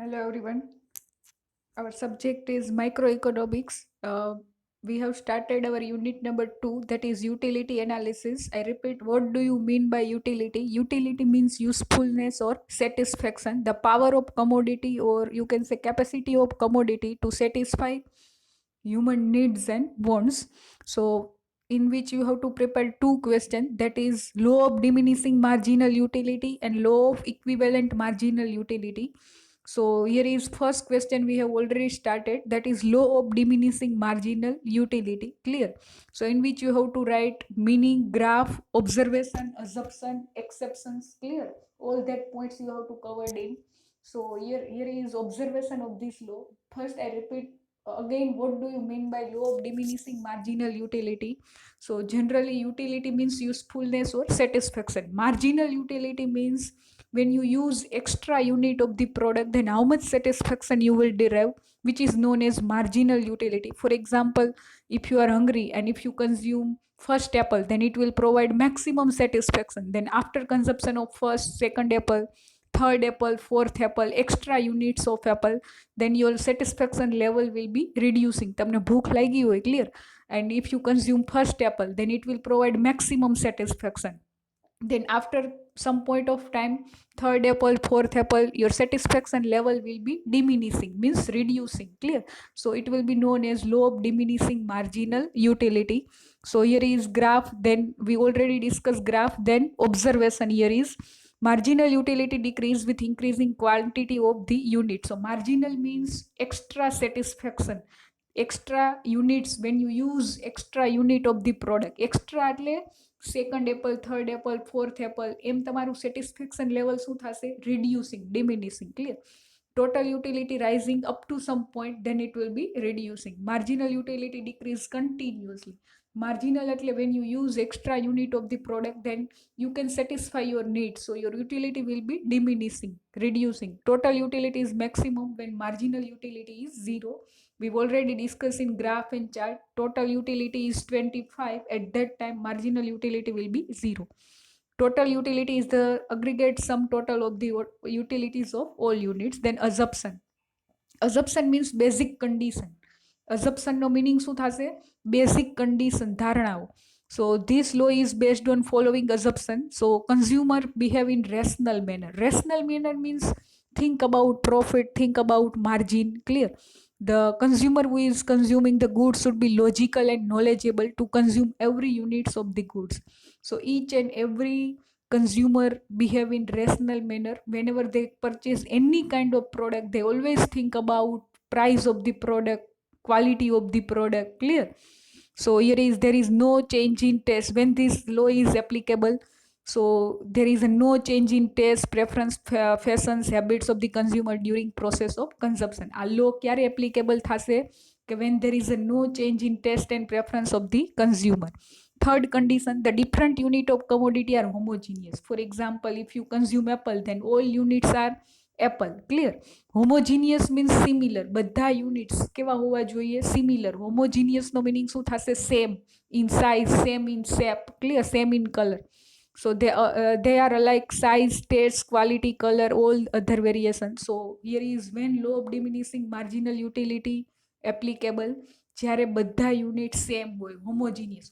Hello everyone. Our subject is microeconomics. We have started our unit number 2, that is utility analysis. I repeat, what do you mean by utility? Utility means usefulness or satisfaction, the power of commodity, or you can say capacity of commodity to satisfy human needs and wants. So in which you have to prepare two questions, that is law of diminishing marginal utility and law of equivalent marginal utility. So here is first question we have already started, that is law of diminishing marginal utility. Clear? So in which you have to write meaning, graph, observation, assumption, exceptions. Clear? All that points you have to cover in. So here is observation of this law. First I repeat again, what do you mean by law of diminishing marginal utility? So generally utility means usefulness or satisfaction. Marginal utility means when you use extra unit of the product, then how much satisfaction you will derive, which is known as marginal utility. For example, if you are hungry and if you consume first apple, then it will provide maximum satisfaction. Then after consumption of first, second apple, third apple, fourth apple, extra units of apple, then your satisfaction level will be reducing. તમને ભૂખ લાગી હોય, clear? And if you consume first apple, then it will provide maximum satisfaction. Then after some point of time, third apple, fourth apple, your satisfaction level will be diminishing, means reducing. Clear? So it will be known as law of diminishing marginal utility. So here is graph, then we already discussed graph, then observation. Here is marginal utility decrease with increasing quantity of the unit. So marginal means extra satisfaction, extra units. When you use extra unit of the product, extra એટલે second apple, third apple, fourth apple, એમ તમારું satisfaction level શું થશે? Reducing, diminishing. Clear? Total utility rising up to some point, then it will be reducing. Marginal utility decrease continuously. Marginal એટલે when you use extra unit of the product, then you can satisfy your needs, so your utility will be diminishing, reducing. Total utility is maximum when marginal utility is zero. We've already discussed in graph and chart. Total utility is 25, at that time marginal utility will be zero. Total utility is the aggregate sum total of the utilities of all units. Then assumption. Assumption means basic condition. Assumption no meaning શું થશે? Basic condition, ધારણાઓ. So this law is based on following assumption. So consumer behave in rational manner. Rational manner means think about profit, think about margin. Clear? The consumer who is consuming the goods should be logical and knowledgeable to consume every units of the goods. So each and every consumer behave in rational manner. Whenever they purchase any kind of product, they always think about price of the product, quality of the product. Clear? So there is no change in taste when this law is applicable. So there is a no change in taste, preference, fashions, habits of the consumer during process of consumption. આ law ક્યારે applicable થશે? કે when there is a no change in taste and preference of the consumer. Third condition, the different unit of commodity are homogeneous. For example, if you consume apple, then all units are apple. Clear? Homogeneous means similar. બધા units કેવા હોવા જોઈએ? Similar. Homogeneous નો meaning શું થશે? Same in size, same in shape. Clear? Same in color. So they are alike size, taste, quality, color, all other variations. So here is when law of diminishing marginal utility applicable. જ્યારે બધા unit same હોય,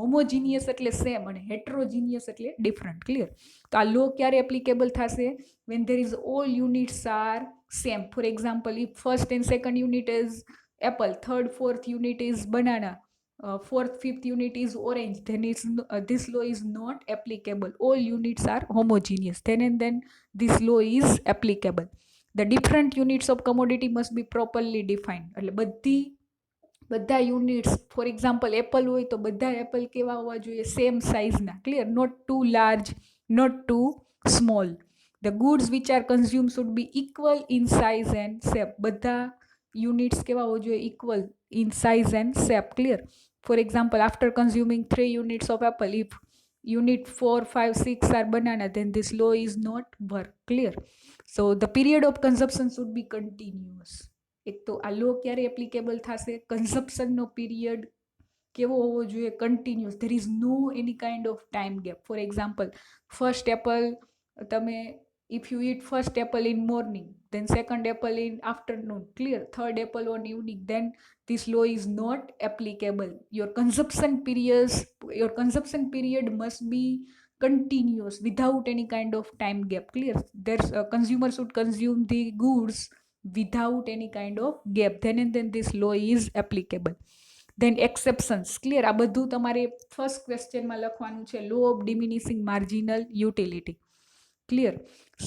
homogeneous એટલે same અને હેટ્રોજીનિયસ એટલે different. Clear? તો આ લો ક્યારે applicable થશે? when there is all units are same. For example, if first and second unit is apple, third, fourth unit is banana, fourth, fifth unit is orange, then this law is not applicable. All units are homogeneous, then and then this law is applicable. The different units of commodity must be properly defined. એટલે બધા units, for example Apple હોય તો બધા Apple કેવા હોવા જોઈએ? Same સાઇઝના. Clear? Not too large, not too small. The goods which are consume should be equal in size and shape. બધા યુનિટ્સ કેવા હોવા જોઈએ? Equal in size and shape. Clear? For example, after consuming 3 units of apple, if unit 4, 5, 6 are banana, then this law is not work. Clear? So the period of consumption should be continuous. એક તો આ લો ક્યારે applicable થશે? કન્ઝપ્શનનો period કેવો હોવો જોઈએ? Continuous. There is no any kind of time gap. For example, first apple તમે if you eat first apple in morning, then second apple in afternoon, clear, third apple on evening, then this law is not applicable. Your consumption period must be continuous without any kind of time gap, clear. There's a consumer should consume the goods without any kind of gap, then and then this law is applicable. Then exceptions, clear. આ બધું તમારે first ક્વેશ્ચનમાં લખવાનું છે, law of diminishing marginal utility, clear.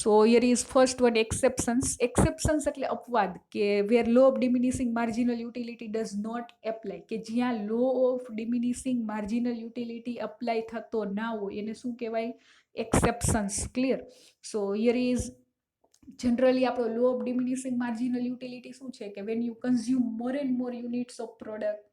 So here is first one exceptions એટલે અપવાદ, કે where law of diminishing marginal utility does not apply, કે જ્યાં law of diminishing marginal utility apply થતો ના હોય એને શું કહેવાય? Exceptions, clear. So here is generally આપણો law of diminishing marginal utility શું છે, કે when you consume more and more units of product,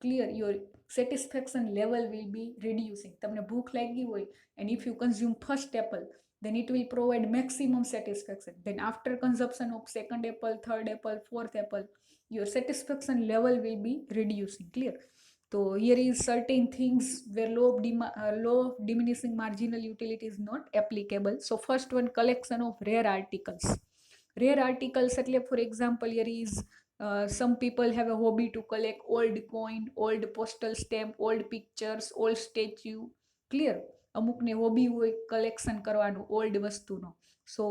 clear, your satisfaction level will B reducing. તમને ભૂખ લાગી હોય and if you consume first apple, then it will provide maximum satisfaction. Then after consumption of second apple, third apple, fourth apple, your satisfaction level will be reducing, clear. So here is certain things where law of diminishing marginal utility is not applicable. So first one, collection of rare articles. Rare articles એટલે for example here is some people have a hobby to collect old coin, old postal stamp, old pictures, old statue, clear. અમુકને hobby હોય collection કરવાનું old વસ્તુનો. સો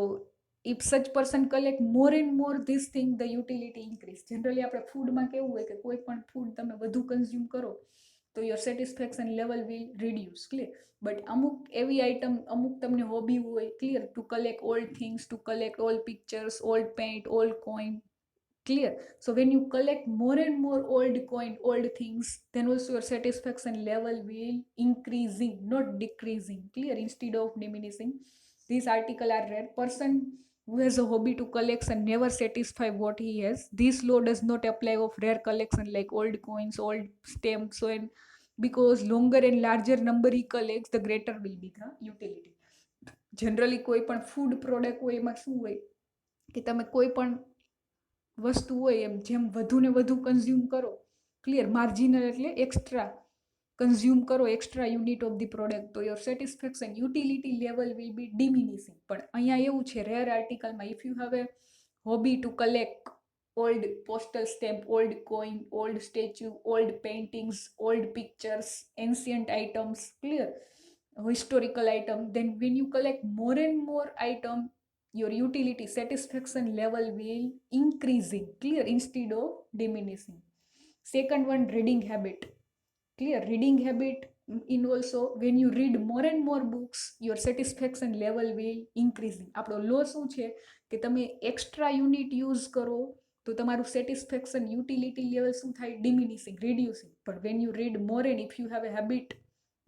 if such person collect more and more this thing, the utility increase. Generally આપણે ફૂડમાં કેવું હોય કે કોઈ પણ ફૂડ તમે વધુ કન્ઝ્યુમ કરો તો your satisfaction level will reduce, clear. But અમુક એવી આઈટમ, અમુક તમને હોબી હોય, clear, to collect old things, to collect old pictures, old paint, old coin, clear. So when you collect more and more old coin, old things, then also your satisfaction level will increasing, not decreasing, clear, instead of diminishing. These articles are rare. Person who has a hobby to collect and never satisfy what he has, this law does not apply of rare collection like old coins, old stamps. So and because longer and larger number he collects, the greater will be the utility. Generally કોઈ પણ food product હોય એમાં શું હોય કે તમે કોઈ પણ વસ્તુ હોય એમ જેમ વધુ ને વધુ કન્ઝ્યુમ કરો, ક્લિયર, માર્જિનલ એટલે એક્સ્ટ્રા કન્ઝ્યુમ કરો extra unit of the product, તો your satisfaction utility level will be diminishing. પણ અહીંયા એવું છે રેર આર્ટિકલમાં, if you have a hobby to collect old postal stamp, old coin, old statue, old paintings, old pictures, ancient items, clear, historical item, then when you collect more and more item, your utility satisfaction level will increasing, clear, instead of diminishing. Second one, reading habit, clear. Reading habit in also when you read more and more books, your satisfaction level will increasing. આપણો લો શું છે કે તમે extra unit use કરો તો તમારું satisfaction utility level શું થાય? Diminishing, reducing. But when you read more and if you have a habit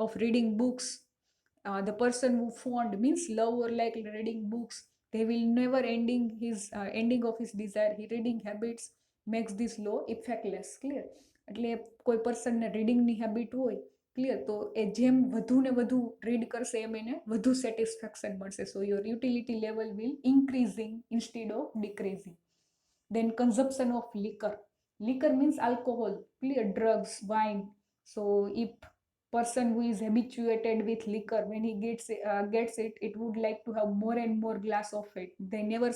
of reading books, the person who fond means love or like reading books, they will never ending of his desire. His reading habits makes this law effectless, clear. એટલે કોઈ પર્સનને રીડિંગની habit હોય, clear, તો એ જેમ વધુ ને વધુ read કરશે એમ એને વધુ સેટિસ્ફેક્શન મળશે. So your utility level will increasing instead of decreasing. Then consumption of liquor. Liquor means alcohol, clear, drugs, wine. So if person who is habituated with liquor, when he gets it, it would like to have more and more glass of it. They never,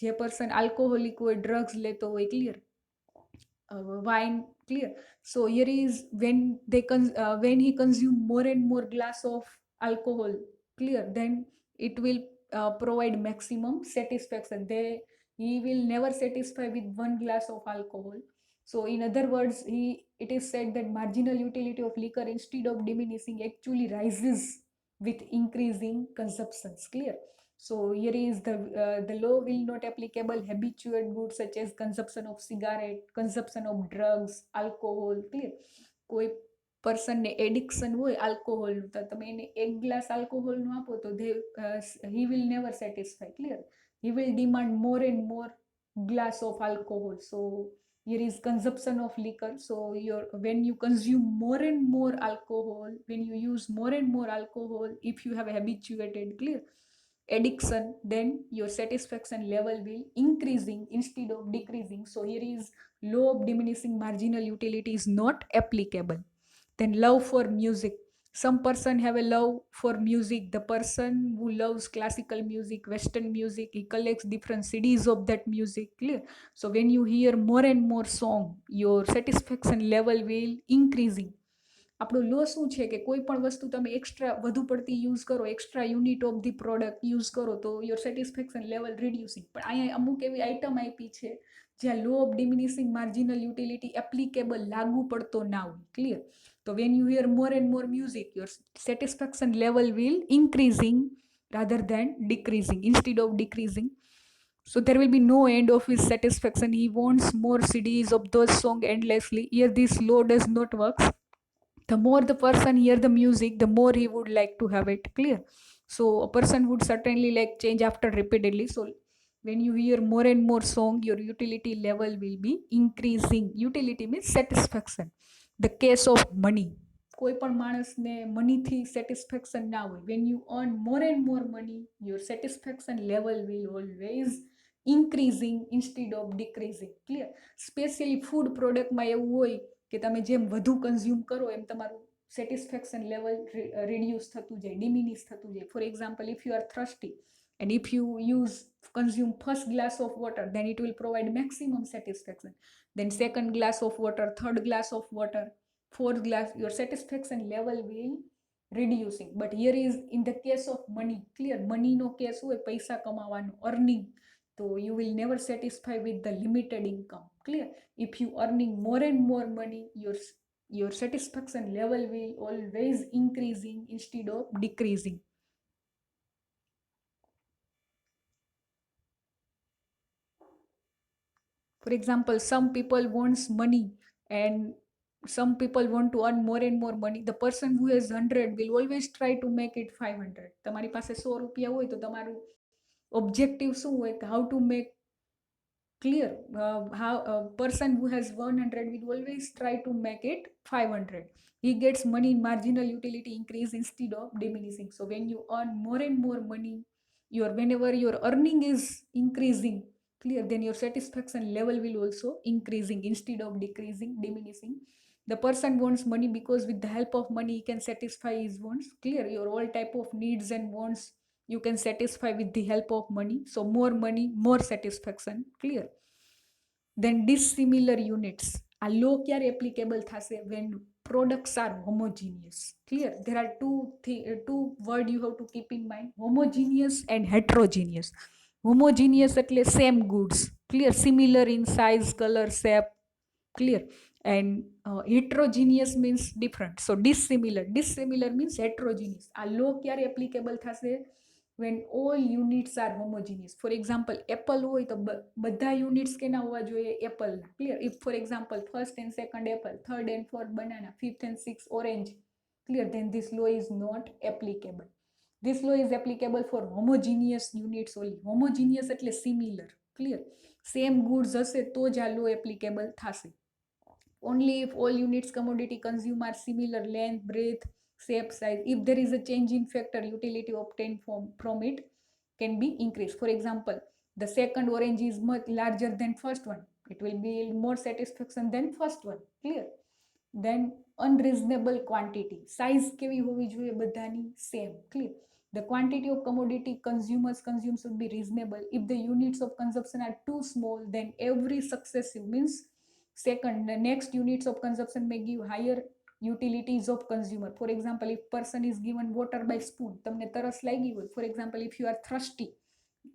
જે person alcoholic હોય, drugs લેતો હોય, clear, wine, clear. So here is when he consume more and more glass of alcohol, clear, then it will provide maximum satisfaction. He will never satisfy with one glass of alcohol. So in other words, it is said that marginal utility of liquor instead of diminishing actually rises with increasing consumptions, clear. So here is the law will not applicable habitual goods such as consumption of cigarette, consumption of drugs, alcohol, clear. કોઈ પર્સનને addiction હોય આલ્કોહોલનું, તો તમે એને એક glass આલ્કોહોલનું આપો તો he will never satisfy, clear. He will demand more and more glass of alcohol. So here is consumption of liquor. So when you consume more and more alcohol, when you use more and more alcohol, if you have habituated, clear, addiction, then your satisfaction level will increasing instead of decreasing. So here is law of diminishing marginal utility is not applicable. Then love for music. Some person have a love for music. The person who loves classical music, western music, he collects different CDs of that music. Clear? So when you hear more and more song, your satisfaction level will increasing. આપણું લો શું છે કે કોઈ પણ વસ્તુ તમે extra વધુ પડતી યુઝ કરો, extra unit of the product use કરો તો યોર સેટિસ્ફેક્શન લેવલ રિડ્યુસિંગ. પણ અહીંયા અમુક એવી આઇટમ આપી છે જ્યાં law of diminishing marginal utility applicable લાગુ પડતો ના હોય. ક્લિયર? તો when you hear more and more music, your satisfaction level will increasing rather than decreasing instead of decreasing. So there will be no end of his satisfaction. He wants more CDs of those songs endlessly. Here this law does not work. The more the person hear the music, the more he would like to have it. Clear? So a person would certainly like change after repeatedly. So when you hear more and more song, your utility level will be increasing. Utility means satisfaction. The case of money, કોઈ પણ માણસને મનીથી satisfaction ના હોય. When you earn more and more money, your satisfaction level will always increasing instead of decreasing. Clear? Especially food product માં એવું હોય કે તમે જેમ વધુ કન્ઝ્યુમ કરો એમ તમારું સેટિસ્ફેક્શન લેવલ રિડ્યુસ થતું જાય, ડિમિનિશ થતું જાય. For example, if you are thirsty and if you consume first glass of water, then it will provide maximum satisfaction. Then second glass of water, third glass of water, fourth glass, your satisfaction level will reducing. But here is in the case of money. Clear? Money no case હોય પૈસા કમાવાનો, earning. So you will never satisfy with the limited income. Clear? If you earning more and more money, your satisfaction level will always increasing instead of decreasing. For example, some people wants money and some people want to earn more and more money. The person who has 100 will always try to make it 500. તમારી પાસે 100 રૂપિયા હોય તો તમારું objective શું હોય? How to make clear. How a person who has 100 will always try to make it 500. He gets money in marginal utility increase instead of diminishing. So when you earn more and more money, whenever your earning is increasing, clear, then your satisfaction level will also increasing instead of decreasing, diminishing. The person wants money because with the help of money he can satisfy his wants. Clear? Your all type of needs and wants you can satisfy with the help of money. So more money, more satisfaction. Clear? Then dissimilar units. આ લો ક્યારે applicable થશે? when products are homogeneous. Clear? There are two word you have to keep in mind: homogeneous and heterogeneous. Homogeneous એટલે same goods. Clear? Similar in size, color, shape. Clear? And heterogeneous means different. So dissimilar means heterogeneous. આ લો ક્યારે applicable થશે? when all units are homogeneous. For example, apple હોય તો બધા units કેના હોવા જોઈએ? apple. Clear? If for example first and second apple, third and fourth banana, fifth and sixth orange, clear, then this law is not applicable. This law is applicable for homogeneous units only. Homogeneous એટલે similar. Clear? Same goods હશે તો જ આ law applicable થશે. Only if all units commodity consume are similar length, breadth, shape, size. If there is a change in factor, utility obtained from it can be increased. For example, the second orange is much larger than first one. It will be more satisfaction than first one. Clear? Then unreasonable quantity. Size કેવી હોવી જોઈએ? બધાની same. Clear? The quantity of commodity consumers consume should be reasonable. If the units of consumption are too small, then every successive means second, the next units of consumption may give higher utilities of consumer. For example, if person is given water by spoon, તમને તરસ લાગી હોય, for example, if you are thirsty,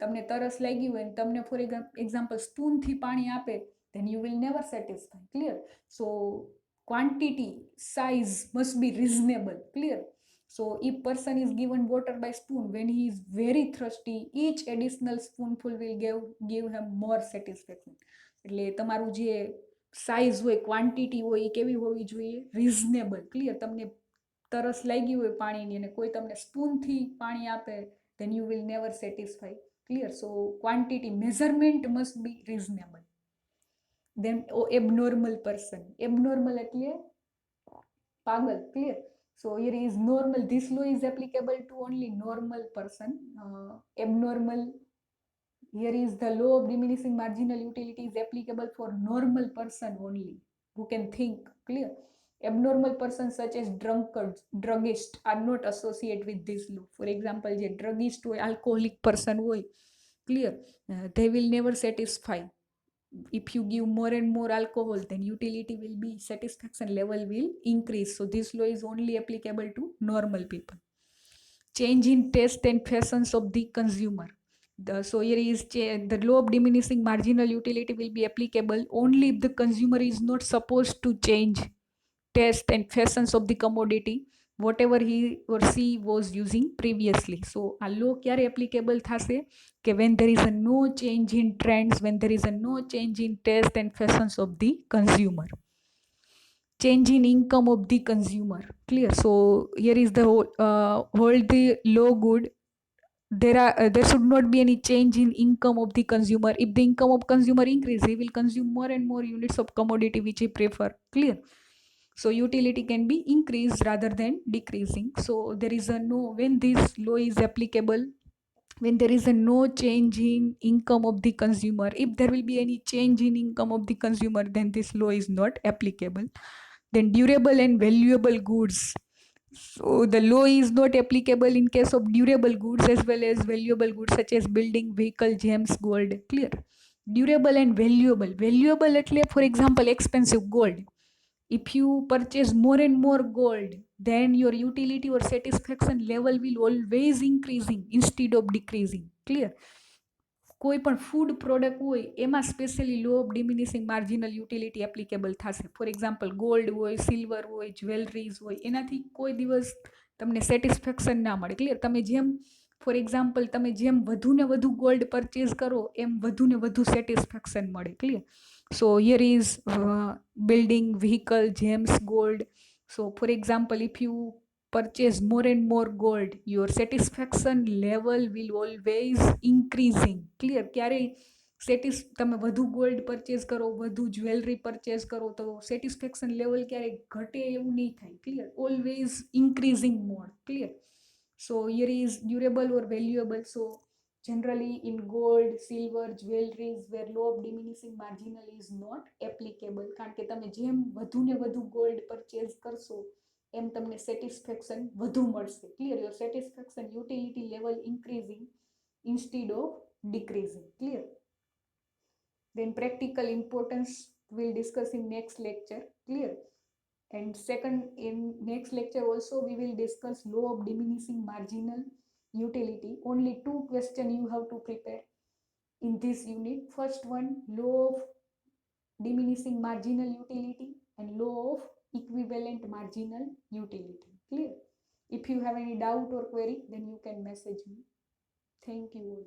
તમને તરસ લાગી હોય, તમને for example spoon થી પાણી આપે, then you will never satisfy. Clear? So quantity, size must be reasonable. Clear? So if person is given water by spoon, when he is very thirsty, each additional spoonful will give him more satisfaction. એટલે તમારું જે size હોય, quantity હોય, એ કેવી હોવી જોઈએ? Reasonable. Clear? તમને તરસ લાગી હોય પાણીની અને કોઈ તમને સ્પૂનથી પાણી આપે, then you will never satisfy. Clear? So quantity measurement must be reasonable. Then abnormal person. Abnormal એટલે પાગલ. Clear? So here is normal. This law is applicable to only normal person. Abnormal, here is the law of diminishing marginal utility is applicable for normal person only who can think. Clear? Abnormal persons such as drunkards, druggists are not associated with this law. For example, જે drugist હોય, alcoholic person હોય, clear, they will never satisfy. If you give more and more alcohol, then utility will be, satisfaction level will increase. So this law is only applicable to normal people. Change in taste and fashions of the consumer. So here is the law of diminishing marginal utility will be applicable only if the consumer is not supposed to change taste and fashions of the commodity whatever he or she was using previously. So આ law ક્યારે applicable થશે કે when there is a no change in trends, when there is a no change in taste and fashions of the consumer. Change in income of the consumer, clear. So here is the hold the law good. There should not be any change in income of the consumer. If the income of consumer increase, he will consume more and more units of commodity which he prefer, clear. So utility can be increased rather than decreasing. So there is a no, when this law is applicable, when there is a no change in income of the consumer. If there will be any change in income of the consumer, then this law is not applicable. Then durable and valuable goods. So the law is not applicable in case of durable goods as well as valuable goods such as building, vehicle, gems, gold, clear. Durable and valuable. Valuable એટલે for example expensive gold. If you purchase more and more gold, then your utility or satisfaction level will always increasing instead of decreasing, clear. કોઈ પણ food product હોય એમાં specially law of diminishing marginal utility applicable થશે. For example gold હોય, silver હોય, jewelleries હોય, એનાથી કોઈ દિવસ તમને સેટિસ્ફેક્શન ના મળે, ક્લિયર. તમે જેમ ફોર એક્ઝામ્પલ તમે જેમ વધુ ને વધુ ગોલ્ડ પરચેઝ કરો એમ વધુ ને વધુ સેટિસ્ફેક્શન મળે, clear. So here is building, vehicle, James, gold. So for example if you purchase more and more gold, your satisfaction level will always increasing, clear. ક્યારેય તમે વધુ ગોલ્ડ પરચેઝ કરો, વધુ જ્વેલરી પરચેઝ કરો તો સેટિસ્ફેક્શન લેવલ ક્યારેય ઘટે એવું નહીં થાય, clear. Always increasing more, clear. So here is durable or valuable. So generally in gold, silver, jewelries where law of diminishing marginal is not applicable, કારણ કે તમે જેમ વધુ ને વધુ ગોલ્ડ પરચેઝ કરશો એમ તમને સેટિસ્ફેક્શન વધુ મળશે, clear. Your satisfaction utility level increasing instead of decreasing, clear. Then practical importance we'll discuss in next lecture, clear. And second, in next lecture also we will discuss law of diminishing marginal utility. Only 2 questions you have to prepare in this unit. First one, law of diminishing marginal utility and law of equivalent marginal utility, clear. If you have any doubt or query, then you can message me. Thank you all.